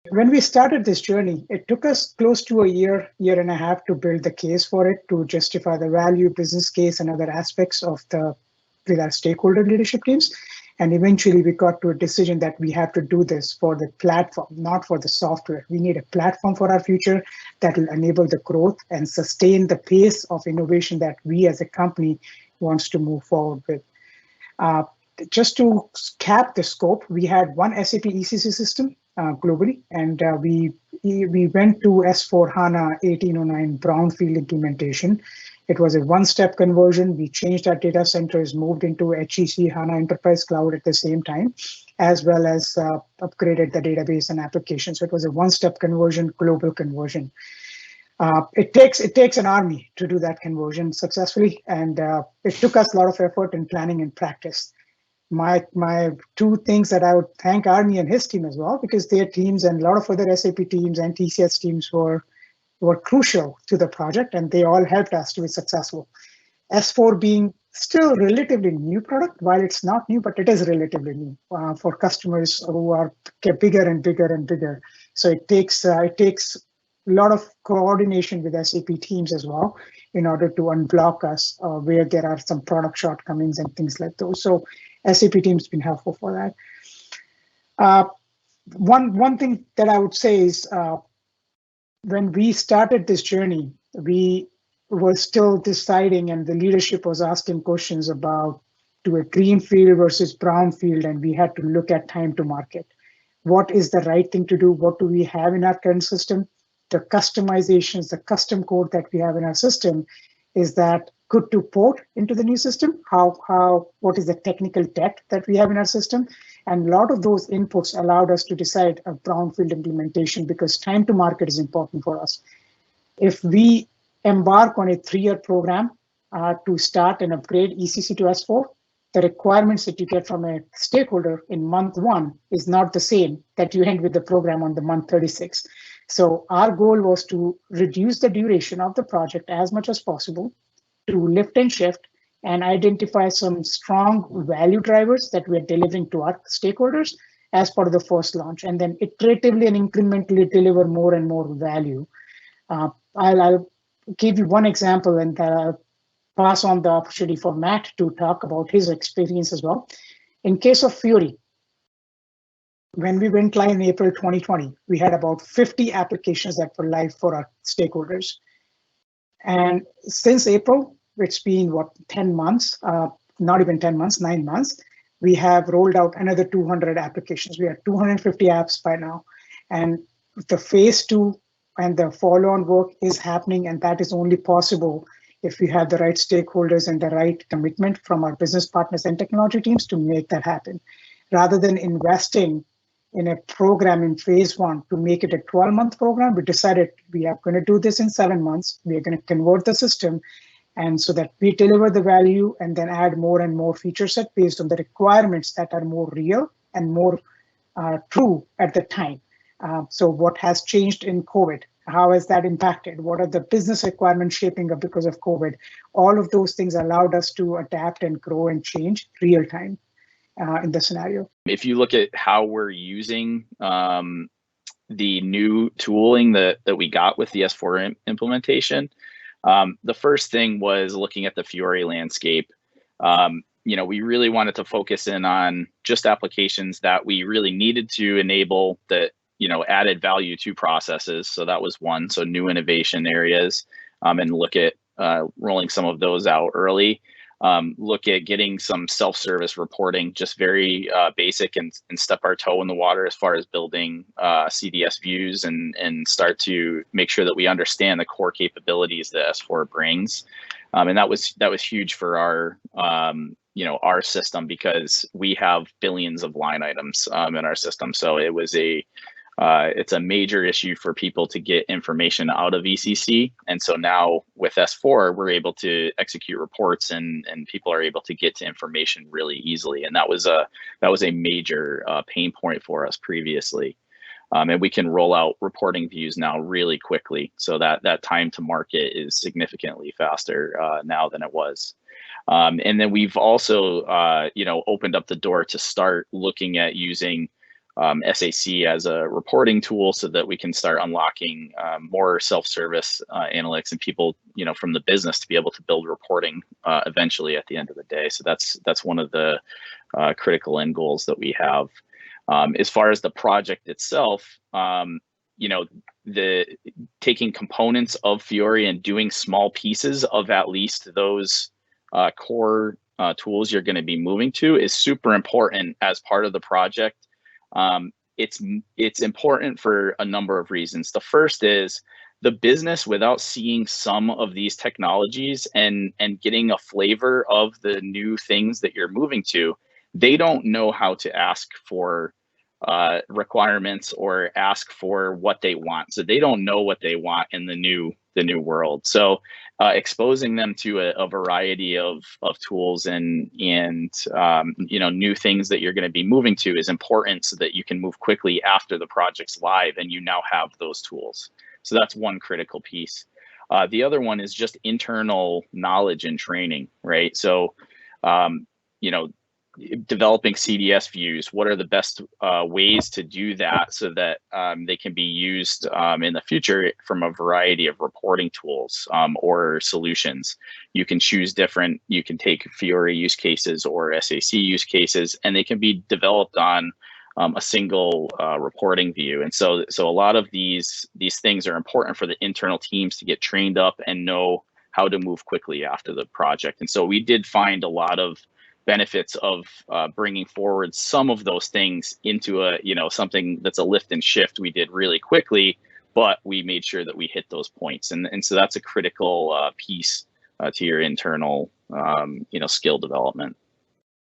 When we started this journey, it took us close to a year and a half to build the case for it, to justify the value, business case, and other aspects of the with our stakeholder leadership teams. And eventually we got to a decision that we have to do this for the platform, not for the software. We need a platform for our future that will enable the growth and sustain the pace of innovation that we as a company wants to move forward with. Uh, just to cap the scope, we had one SAP ECC system globally, and we went to S4 HANA 1809 brownfield implementation. It was a one-step conversion. We changed our data centers, moved into HEC HANA Enterprise Cloud at the same time, as well as upgraded the database and application. So it was a one-step conversion, global conversion. It takes an army to do that conversion successfully, and it took us a lot of effort in planning and practice. My two things that I would thank Army and his team as well, because their teams and a lot of other SAP teams and TCS teams were crucial to the project, and they all helped us to be successful. S4 being still relatively new product, while it's not new, but it is relatively new for customers who are bigger and bigger and bigger. So it takes a lot of coordination with SAP teams as well in order to unblock us where there are some product shortcomings and things like those. So SAP team's been helpful for that. Uh, one thing that I would say is when we started this journey, we were still deciding, and the leadership was asking questions about to a greenfield versus brownfield, and we had to look at time to market. What is the right thing to do? What do we have in our current system? The customizations, the custom code that we have in our system, is that good to port into the new system? What is the technical debt that we have in our system? And a lot of those inputs allowed us to decide a brownfield implementation because time to market is important for us. If we embark on a 3-year program to start and upgrade ECC to S4, the requirements that you get from a stakeholder in month 1 is not the same that you end with the program on the month 36. So our goal was to reduce the duration of the project as much as possible, to lift and shift and identify some strong value drivers that we're delivering to our stakeholders as part of the first launch, and then iteratively and incrementally deliver more and more value. I'll give you one example, and I'll pass on the opportunity for Matt to talk about his experience as well. In case of Fiori, when we went live in April 2020, we had about 50 applications that were live for our stakeholders. And since April, it's been 10 months, not even 10 months, 9 months, we have rolled out another 200 applications. We have 250 apps by now. And the phase 2 and the follow-on work is happening, and that is only possible if we have the right stakeholders and the right commitment from our business partners and technology teams to make that happen. Rather than investing in a program in phase 1 to make it a 12-month program, we decided we are going to do this in 7 months. We are going to convert the system, and so that we deliver the value and then add more and more feature set based on the requirements that are more real and more true at the time. So what has changed in COVID? How has that impacted? What are the business requirements shaping up because of COVID? All of those things allowed us to adapt and grow and change real time in the scenario. If you look at how we're using the new tooling that we got with the S4 implementation, the first thing was looking at the Fiori landscape. We really wanted to focus in on just applications that we really needed to enable that added value to processes. So that was one. So new innovation areas, and look at rolling some of those out early. Look at getting some self-service reporting, just very basic, and step our toe in the water as far as building CDS views and start to make sure that we understand the core capabilities that S4 brings. And that was huge for our our system, because we have billions of line items in our system. So it was it's a major issue for people to get information out of ECC. And so now with S4, we're able to execute reports and people are able to get to information really easily. And that was a major pain point for us previously. And we can roll out reporting views now really quickly. So that time to market is significantly faster now than it was. And then we've also, opened up the door to start looking at using SAC as a reporting tool so that we can start unlocking more self-service analytics and people, from the business to be able to build reporting eventually at the end of the day. So that's one of the critical end goals that we have. As far as the project itself, the taking components of Fiori and doing small pieces of at least those core tools you're going to be moving to is super important as part of the project. It's important for a number of reasons. The first is the business, without seeing some of these technologies and getting a flavor of the new things that you're moving to, they don't know how to ask for requirements or ask for what they want. So they don't know what they want in the new world. So exposing them to a variety of tools and new things that you're going to be moving to is important so that you can move quickly after the project's live and you now have those tools. So that's one critical piece. The other one is just internal knowledge and training, right? So developing CDS views, what are the best ways to do that so that they can be used in the future from a variety of reporting tools or solutions. You can choose different, you can take Fiori use cases or SAC use cases, and they can be developed on a single reporting view. And so a lot of these things are important for the internal teams to get trained up and know how to move quickly after the project. And so we did find a lot of benefits of bringing forward some of those things into something that's a lift and shift we did really quickly, but we made sure that we hit those points. And so that's a critical piece to your internal skill development.